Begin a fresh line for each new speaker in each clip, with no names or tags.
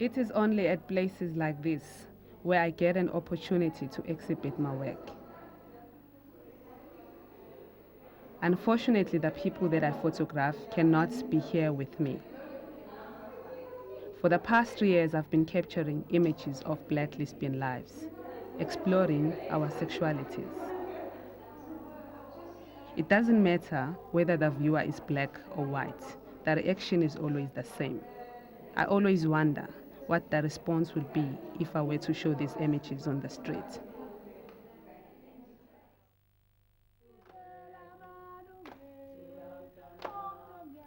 It is only at places like this where I get an opportunity to exhibit my work. Unfortunately, the people that I photograph cannot be here with me. For the past 3 years, I've been capturing images of Black lesbian lives, exploring our sexualities. It doesn't matter whether the viewer is black or white, the reaction is always the same. I always wonder what the response would be if I were to show these images on the street.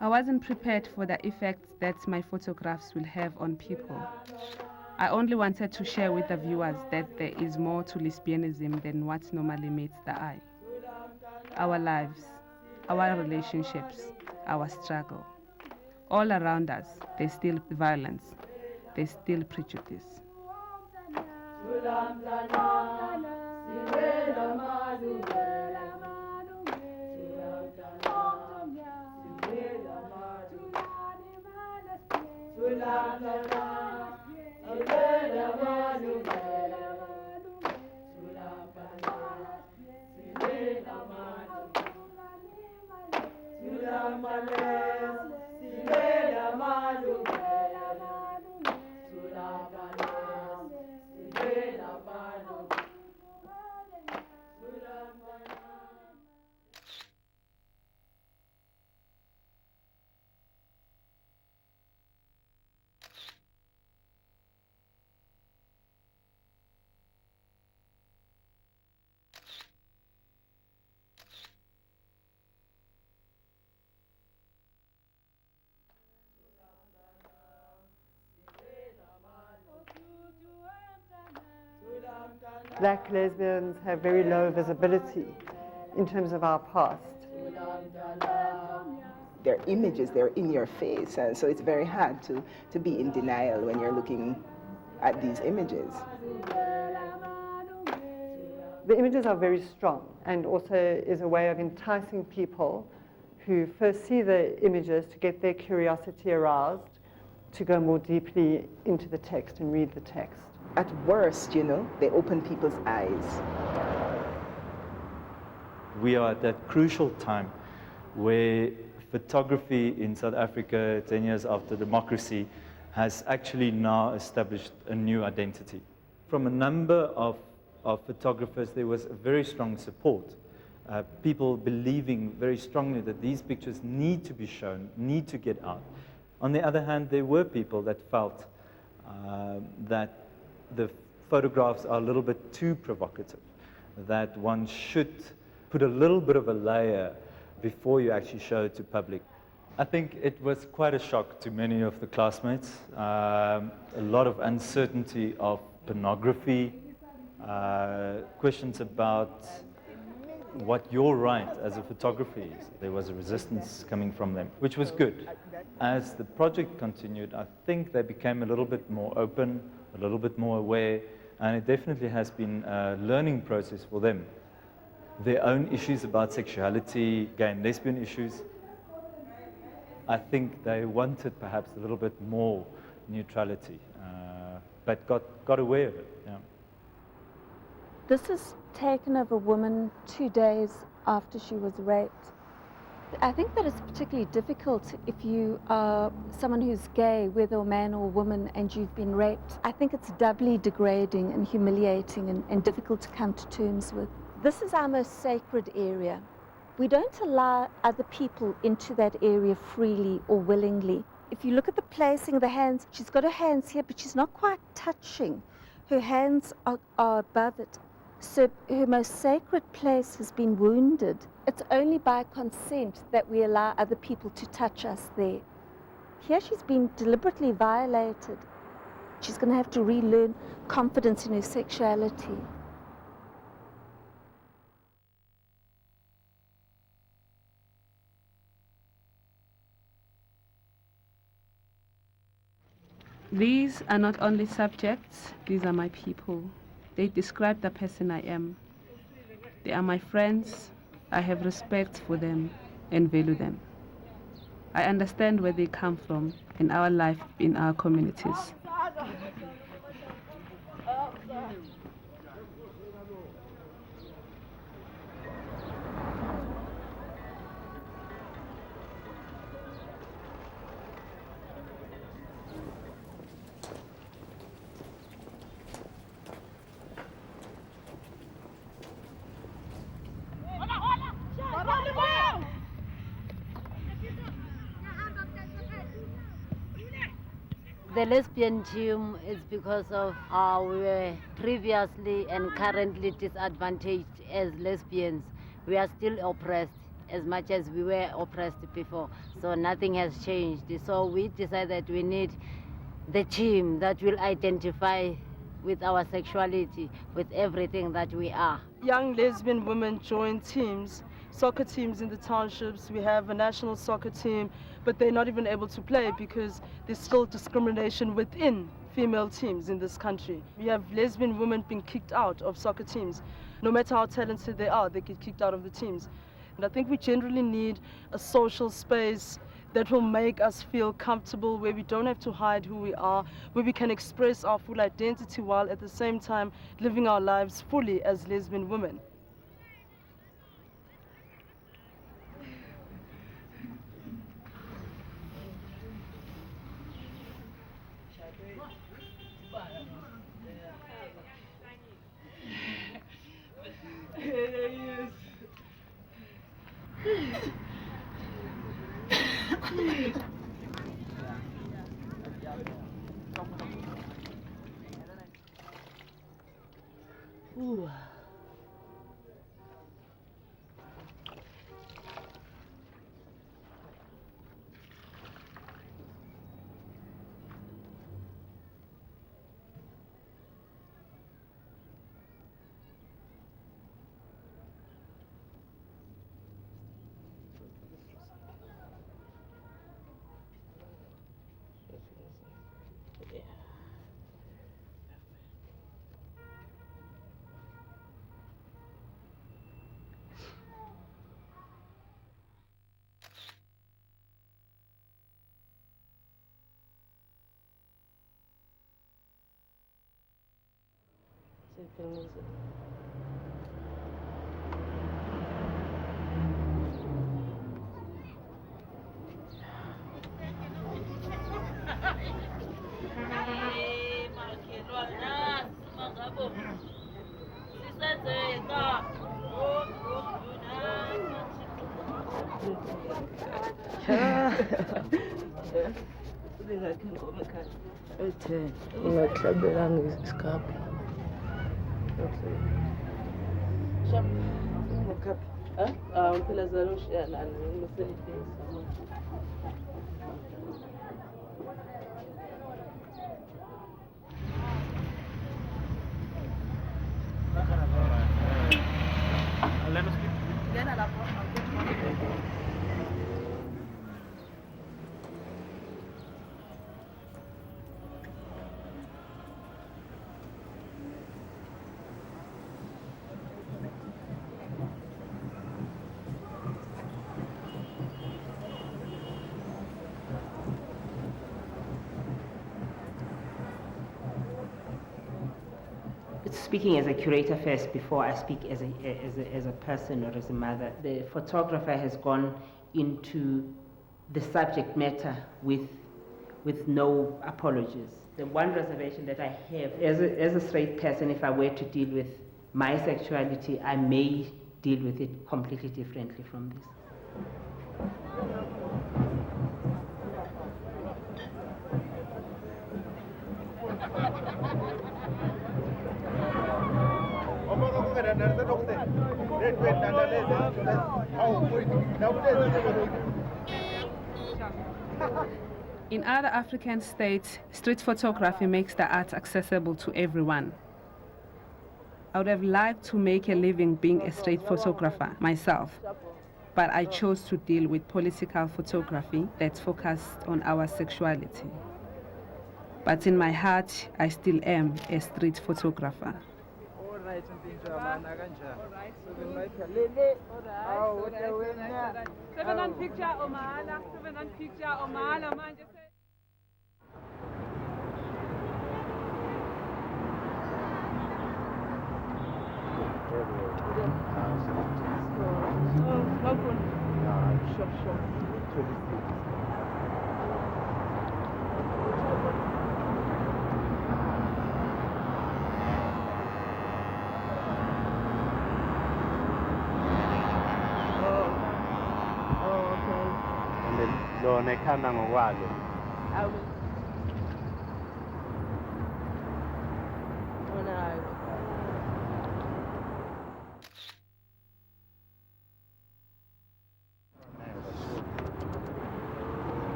I wasn't prepared for the effect that my photographs will have on people. I only wanted to share with the viewers that there is more to lesbianism than what normally meets the eye. Our lives, our relationships, our struggle. All around us, there's still violence, there's still prejudice.
Black lesbians have very low visibility in terms of our past.
Their images, they're in your face, and so it's very hard to be in denial when you're looking at these images.
The images are very strong and also is a way of enticing people who first see the images to get their curiosity aroused to go more deeply into the text and read the text.
At worst, they open people's eyes.
We are at that crucial time where photography in South Africa, 10 years after democracy, has actually now established a new identity. From a number of photographers, there was a very strong support. People believing very strongly that these pictures need to be shown, need to get out. On the other hand, there were people that felt that the photographs are a little bit too provocative, that one should put a little bit of a layer before you actually show it to public. I think it was quite a shock to many of the classmates. A lot of uncertainty of pornography, questions about what your right as a photographer is. There was a resistance coming from them, which was good. As the project continued, I think they became a little bit more open, a little bit more aware, and it definitely has been a learning process for them. Their own issues about sexuality, gay and lesbian issues, I think they wanted perhaps a little bit more neutrality, but got aware of it. Yeah.
This is taken of a woman 2 days after she was raped. I think that it's particularly difficult if you are someone who's gay, whether a man or woman, and you've been raped. I think it's doubly degrading and humiliating and difficult to come to terms with. This is our most sacred area. We don't allow other people into that area freely or willingly. If you look at the placing of the hands, she's got her hands here, but she's not quite touching. Her hands are above it. So her most sacred place has been wounded. It's only by consent that we allow other people to touch us there. Here she's been deliberately violated. She's going to have to relearn confidence in her sexuality.
These are not only subjects, these are my people. They describe the person I am. They are my friends. I have respect for them and value them. I understand where they come from and our life in our communities.
the lesbian team is because of how we were previously and currently disadvantaged as lesbians. We are still oppressed as much as we were oppressed before. So nothing has changed. So we decided we need the team that will identify with our sexuality, with everything that we are.
Young lesbian women join teams, soccer teams in the townships. We have a national soccer team, but they're not even able to play because there's still discrimination within female teams in this country. We have lesbian women being kicked out of soccer teams. No matter how talented they are, they get kicked out of the teams. And I think we generally need a social space that will make us feel comfortable, where we don't have to hide who we are, where we can express our full identity while at the same time living our lives fully as lesbian women. Ooh.
Speaking as a curator first before I speak as a person or as a mother, the photographer has gone into the subject matter with no apologies. The one reservation that I have as a straight person, if I were to deal with my sexuality, I may deal with it completely differently from this.
In other African states, street photography makes the art accessible to everyone. I would have liked to make a living being a street photographer myself, but I chose to deal with political photography that focused on our sexuality. But in my heart, I still am a street photographer.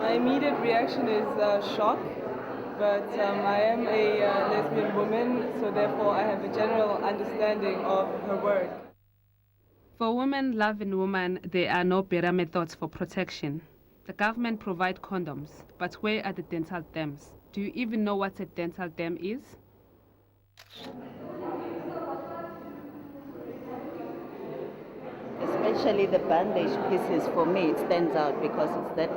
My immediate reaction is shock, but I am a lesbian woman, so therefore I have a general understanding of her work.
For women loving women, there are no better methods for protection. The government provides condoms, but where are the dental dams? Do you even know what a dental dam is?
Especially the bandage pieces, for me, it stands out because it's that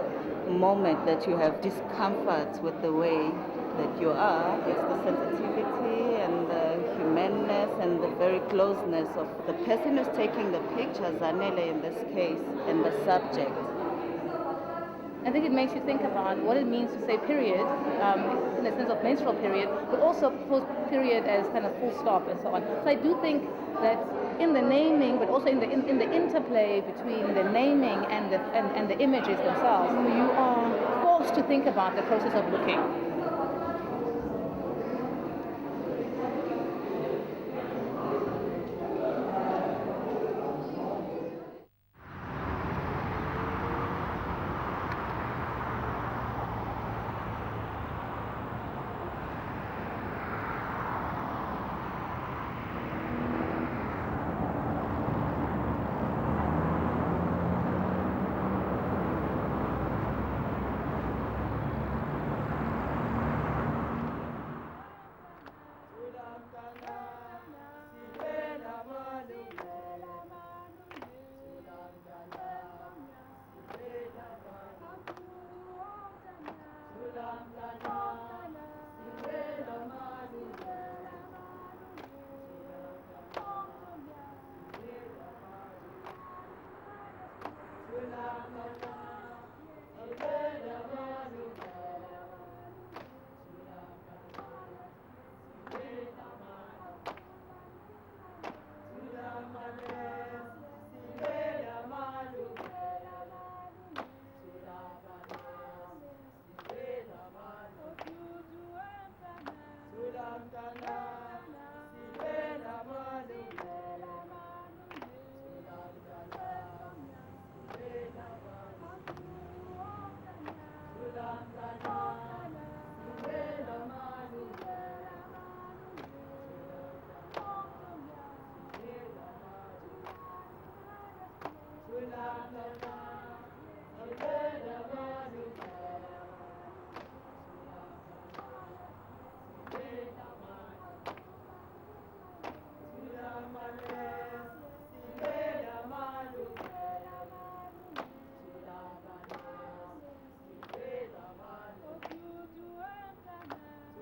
moment that you have discomfort with the way that you are. It's the sensitivity and the humanness and the very closeness of the person who's taking the picture, Zanele in this case, and the subject.
I think it makes you think about what it means to say period, in the sense of menstrual period, but also post period as kind of full stop and so on. So I do think that in the naming, but also in the interplay between the naming and the images themselves, you are forced to think about the process of looking.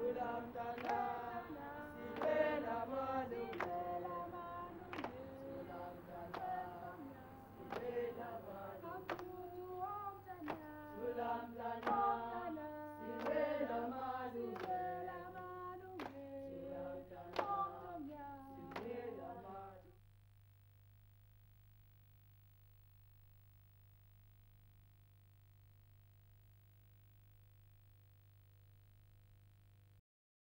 Sulam